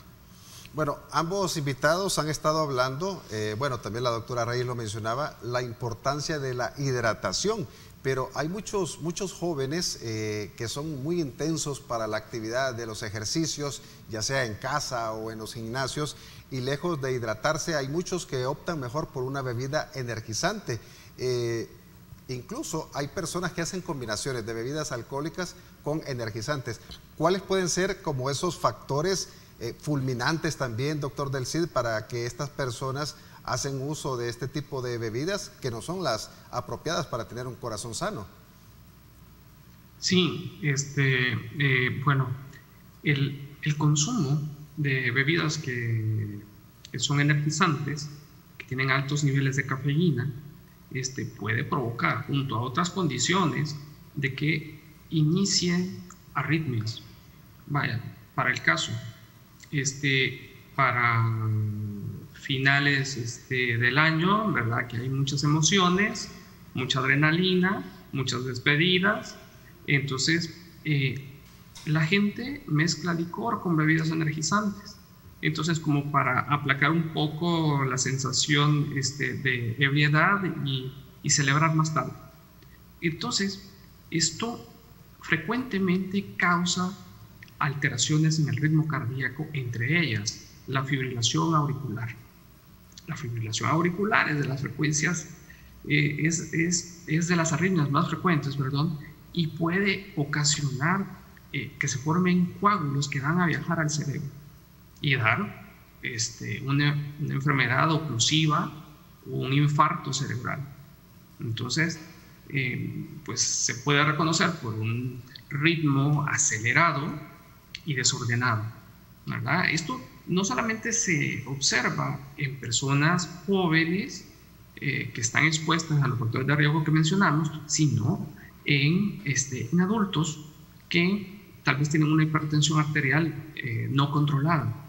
Bueno, ambos invitados han estado hablando, bueno, también la doctora Reyes lo mencionaba, la importancia de la hidratación, pero hay muchos jóvenes que son muy intensos para la actividad de los ejercicios, ya sea en casa o en los gimnasios, y lejos de hidratarse hay muchos que optan mejor por una bebida energizante. Incluso hay personas que hacen combinaciones de bebidas alcohólicas con energizantes. ¿Cuáles pueden ser como esos factores fulminantes también, doctor Del Cid, para que estas personas hacen uso de este tipo de bebidas que no son las apropiadas para tener un corazón sano? Sí, bueno, el consumo de bebidas que son energizantes, que tienen altos niveles de cafeína, puede provocar, junto a otras condiciones, de que inicien arritmias. Vaya, para el caso, para finales del año, ¿verdad? Que hay muchas emociones, mucha adrenalina, muchas despedidas. Entonces, la gente mezcla licor con bebidas energizantes. Entonces, como para aplacar un poco la sensación de ebriedad y celebrar más tarde. Entonces, esto frecuentemente causa alteraciones en el ritmo cardíaco, entre ellas la fibrilación auricular. La fibrilación auricular es de las frecuencias, es de las arritmias más frecuentes, perdón, y puede ocasionar que se formen coágulos que van a viajar al cerebro y dar una enfermedad oclusiva o un infarto cerebral. Entonces, pues se puede reconocer por un ritmo acelerado y desordenado, ¿verdad? Esto no solamente se observa en personas jóvenes que están expuestas a los factores de riesgo que mencionamos, sino en adultos que tal vez tienen una hipertensión arterial no controlada.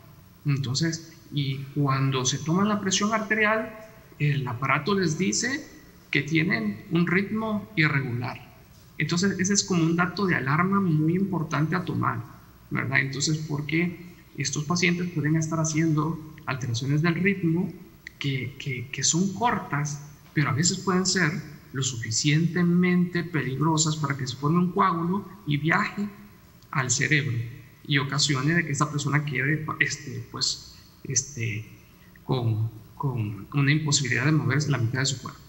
Entonces, y cuando se toman la presión arterial, el aparato les dice que tienen un ritmo irregular. Entonces, ese es como un dato de alarma muy importante a tomar, ¿verdad? Entonces, porque estos pacientes pueden estar haciendo alteraciones del ritmo que son cortas, pero a veces pueden ser lo suficientemente peligrosas para que se forme un coágulo y viaje al cerebro y ocasione de que esta persona quede con una imposibilidad de moverse la mitad de su cuerpo.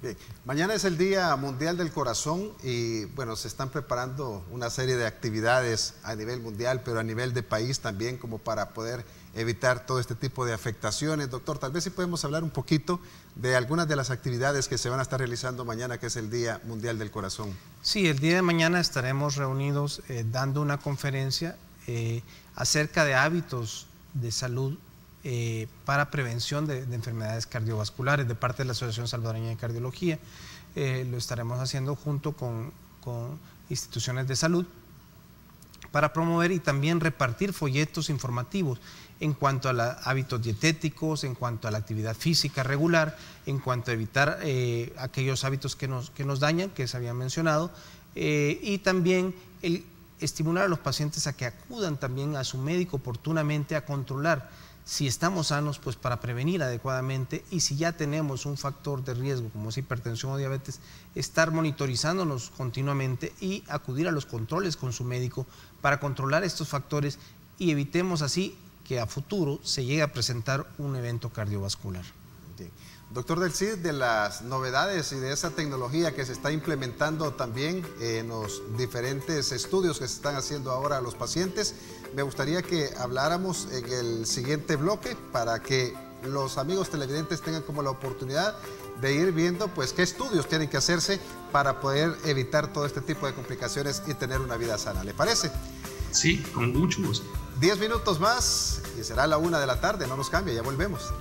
Bien. Mañana es el Día Mundial del Corazón y bueno, se están preparando una serie de actividades a nivel mundial, pero a nivel de país también, como para poder evitar todo este tipo de afectaciones. Doctor, tal vez sí podemos hablar un poquito de algunas de las actividades que se van a estar realizando mañana, que es el Día Mundial del Corazón. Sí, el día de mañana estaremos reunidos dando una conferencia acerca de hábitos de salud para prevención de enfermedades cardiovasculares de parte de la Asociación Salvadoreña de Cardiología. Lo estaremos haciendo junto con instituciones de salud para promover y también repartir folletos informativos en cuanto a hábitos dietéticos, en cuanto a la actividad física regular, en cuanto a evitar aquellos hábitos que nos dañan, que se habían mencionado, y también el estimular a los pacientes a que acudan también a su médico oportunamente a controlar si estamos sanos, pues para prevenir adecuadamente, y si ya tenemos un factor de riesgo como es hipertensión o diabetes, estar monitorizándonos continuamente y acudir a los controles con su médico para controlar estos factores y evitemos así que a futuro se llegue a presentar un evento cardiovascular. Bien. Doctor Del Cid, de las novedades y de esa tecnología que se está implementando también en los diferentes estudios que se están haciendo ahora a los pacientes, me gustaría que habláramos en el siguiente bloque para que los amigos televidentes tengan como la oportunidad de ir viendo pues qué estudios tienen que hacerse para poder evitar todo este tipo de complicaciones y tener una vida sana. ¿Le parece? Sí, con mucho gusto. 10 minutos más y será la 1 de la tarde, no nos cambie, ya volvemos.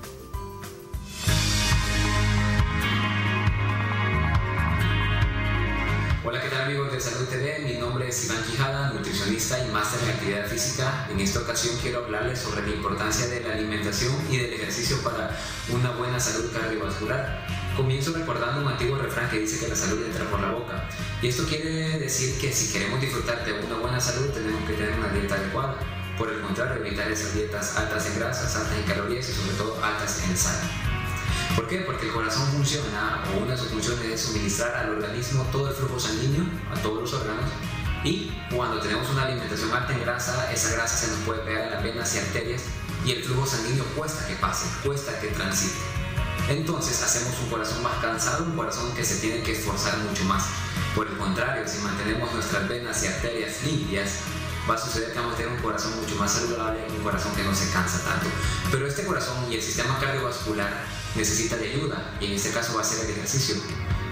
Hola, ¿qué tal? amigos de Salud TV? Mi nombre es Iván Quijada, nutricionista y máster en actividad física. En esta ocasión quiero hablarles sobre la importancia de la alimentación y del ejercicio para una buena salud cardiovascular. Comienzo recordando un antiguo refrán que dice que la salud entra por la boca. Y esto quiere decir que si queremos disfrutar de una buena salud tenemos que tener una dieta adecuada. Por el contrario, evitar esas dietas altas en grasas, altas en calorías y sobre todo altas en sal. ¿Por qué? Porque el corazón funciona, o una de sus funciones es suministrar al organismo todo el flujo sanguíneo, a todos los órganos, y cuando tenemos una alimentación alta en grasa, esa grasa se nos puede pegar a las venas y arterias y el flujo sanguíneo cuesta que pase, cuesta que transite. Entonces hacemos un corazón más cansado, un corazón que se tiene que esforzar mucho más. Por el contrario, si mantenemos nuestras venas y arterias limpias, va a suceder que vamos a tener un corazón mucho más saludable, un corazón que no se cansa tanto. Pero este corazón y el sistema cardiovascular necesita de ayuda, y en este caso va a ser el ejercicio.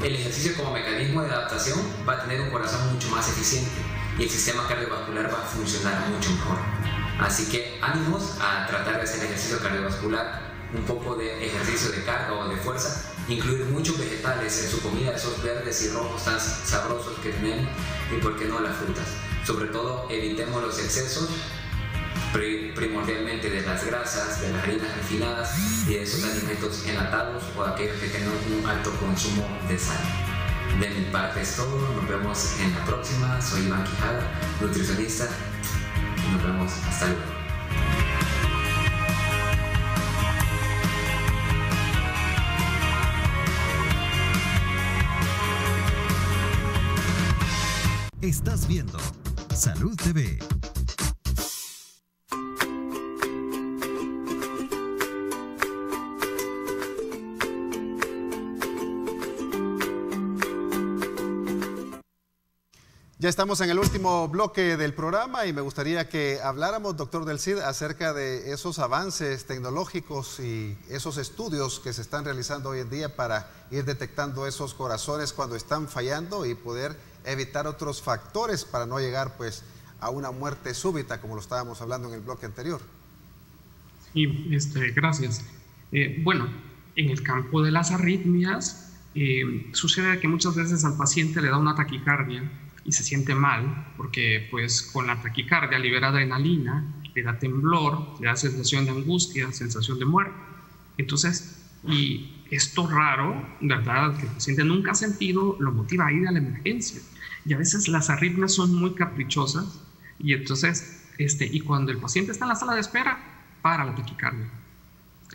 El ejercicio como mecanismo de adaptación va a tener un corazón mucho más eficiente y el sistema cardiovascular va a funcionar mucho mejor. Así que ánimos a tratar de hacer ejercicio cardiovascular, un poco de ejercicio de carga o de fuerza, incluir muchos vegetales en su comida, esos verdes y rojos tan sabrosos que tenemos, y por qué no las frutas. Sobre todo evitemos los excesos, primordialmente de las grasas, de las harinas refinadas y de esos alimentos enlatados o aquellos que tengan un alto consumo de sal. De mi parte es todo, nos vemos en la próxima. Soy Iván Quijada, nutricionista, y nos vemos hasta luego. Estás viendo Salud TV. Ya estamos en el último bloque del programa y me gustaría que habláramos, doctor Del Cid, acerca de esos avances tecnológicos y esos estudios que se están realizando hoy en día para ir detectando esos corazones cuando están fallando y poder evitar otros factores para no llegar pues a una muerte súbita, como lo estábamos hablando en el bloque anterior. Sí, gracias. Bueno, en el campo de las arritmias sucede que muchas veces al paciente le da una taquicardia y se siente mal porque pues con la taquicardia libera adrenalina, le da temblor, le da sensación de angustia, sensación de muerte. Entonces, y esto raro, ¿verdad?, que el paciente nunca ha sentido, lo motiva a ir a la emergencia. Y a veces las arritmias son muy caprichosas y entonces, y cuando el paciente está en la sala de espera, para la taquicardia.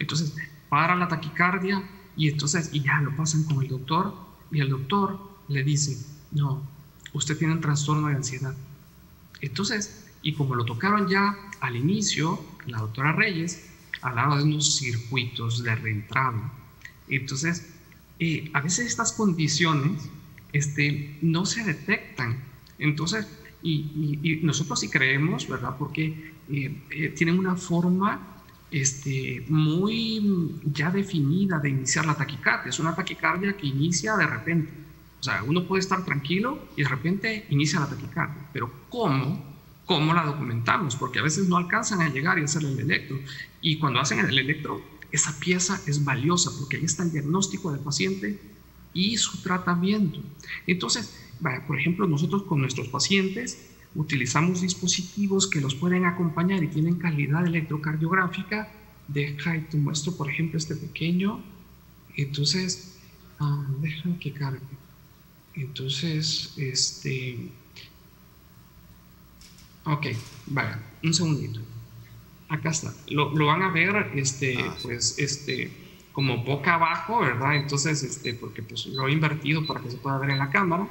Entonces, para la taquicardia y entonces, y ya lo pasan con el doctor y el doctor le dice, no, usted tiene un trastorno de ansiedad. Entonces, y como lo tocaron ya al inicio, la doctora Reyes hablaba de unos circuitos de reentrada. Entonces, a veces estas condiciones no se detectan. Entonces, y nosotros sí creemos, ¿verdad? Porque tienen una forma muy ya definida de iniciar la taquicardia. Es una taquicardia que inicia de repente. O sea, uno puede estar tranquilo y de repente inicia la taquicardia. Pero ¿cómo la documentamos? Porque a veces no alcanzan a llegar y hacer el electro. Y cuando hacen el electro, esa pieza es valiosa porque ahí está el diagnóstico del paciente y su tratamiento. Entonces, por ejemplo, nosotros con nuestros pacientes utilizamos dispositivos que los pueden acompañar y tienen calidad electrocardiográfica. Deja y te muestro, por ejemplo, este pequeño. Entonces, deja que cargue. Entonces, ok, vaya, un segundito. Acá está. Lo van a ver, como boca abajo, ¿verdad? Entonces, porque pues lo he invertido para que se pueda ver en la cámara,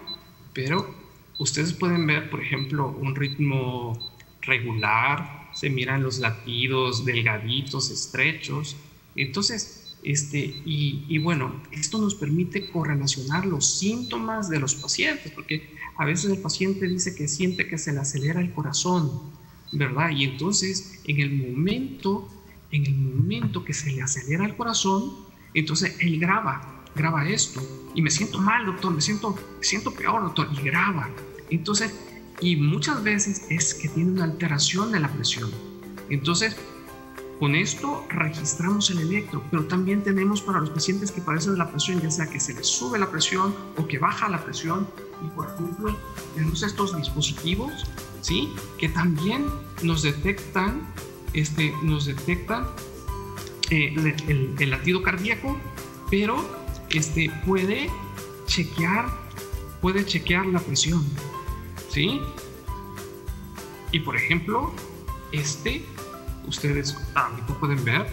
pero ustedes pueden ver, por ejemplo, un ritmo regular, se miran los latidos delgaditos, estrechos. Entonces, y bueno, esto nos permite correlacionar los síntomas de los pacientes, porque a veces el paciente dice que siente que se le acelera el corazón, ¿verdad? Y entonces, en el momento que se le acelera el corazón, entonces él graba esto, y me siento mal, doctor, me siento peor, doctor, y graba. Entonces, y muchas veces es que tiene una alteración de la presión. Entonces, Con esto registramos el electro, pero también tenemos para los pacientes que padecen de la presión, ya sea que se les sube la presión o que baja la presión. Y por ejemplo, tenemos estos dispositivos, ¿sí?, que también nos detectan, el latido cardíaco, pero puede chequear la presión, ¿sí? Y por ejemplo, ustedes ahorita pueden ver,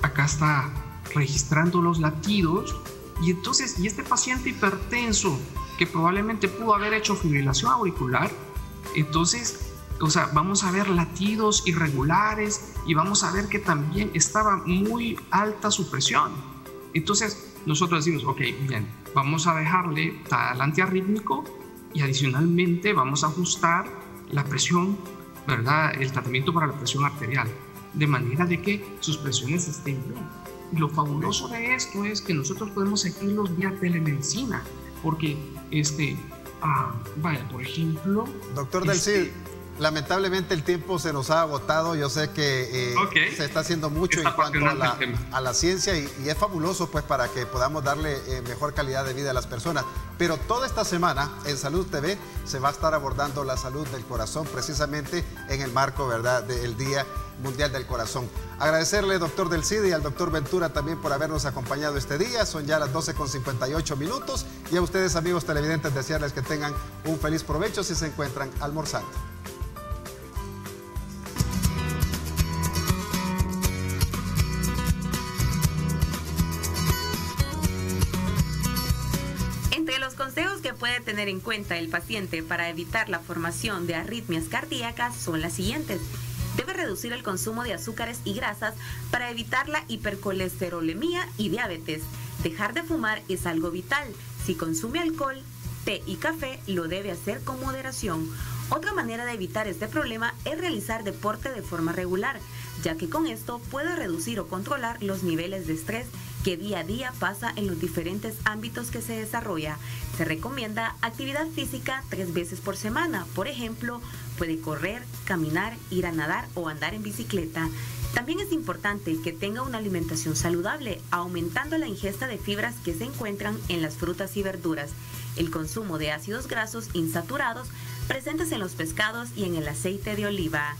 acá está registrando los latidos, y entonces, y este paciente hipertenso que probablemente pudo haber hecho fibrilación auricular, entonces, o sea, vamos a ver latidos irregulares y vamos a ver que también estaba muy alta su presión. Entonces, nosotros decimos, ok, bien, vamos a dejarle tal antiarrítmico y adicionalmente vamos a ajustar la presión, ¿verdad?, el tratamiento para la presión arterial, de manera de que sus presiones estén bien. Y lo fabuloso de esto es que nosotros podemos seguirlos vía telemedicina, porque vaya, por ejemplo... Doctor Del Cid, lamentablemente el tiempo se nos ha agotado. Yo sé que se está haciendo mucho en cuanto a la ciencia y es fabuloso, pues, para que podamos darle mejor calidad de vida a las personas. Pero toda esta semana en Salud TV se va a estar abordando la salud del corazón, precisamente en el marco, ¿verdad?, del Día Mundial del Corazón. Agradecerle, doctor Del Cid, y al doctor Ventura también por habernos acompañado este día. Son ya las 12:58 y a ustedes, amigos televidentes, desearles que tengan un feliz provecho si se encuentran almorzando. Entre los consejos que puede tener en cuenta el paciente para evitar la formación de arritmias cardíacas son las siguientes. Debe reducir el consumo de azúcares y grasas para evitar la hipercolesterolemia y diabetes. Dejar de fumar es algo vital. Si consume alcohol, té y café, lo debe hacer con moderación. Otra manera de evitar este problema es realizar deporte de forma regular, ya que con esto puede reducir o controlar los niveles de estrés que día a día pasa en los diferentes ámbitos que se desarrolla. Se recomienda actividad física 3 veces por semana. Por ejemplo, puede correr, caminar, ir a nadar o andar en bicicleta. También es importante que tenga una alimentación saludable, aumentando la ingesta de fibras que se encuentran en las frutas y verduras, el consumo de ácidos grasos insaturados presentes en los pescados y en el aceite de oliva.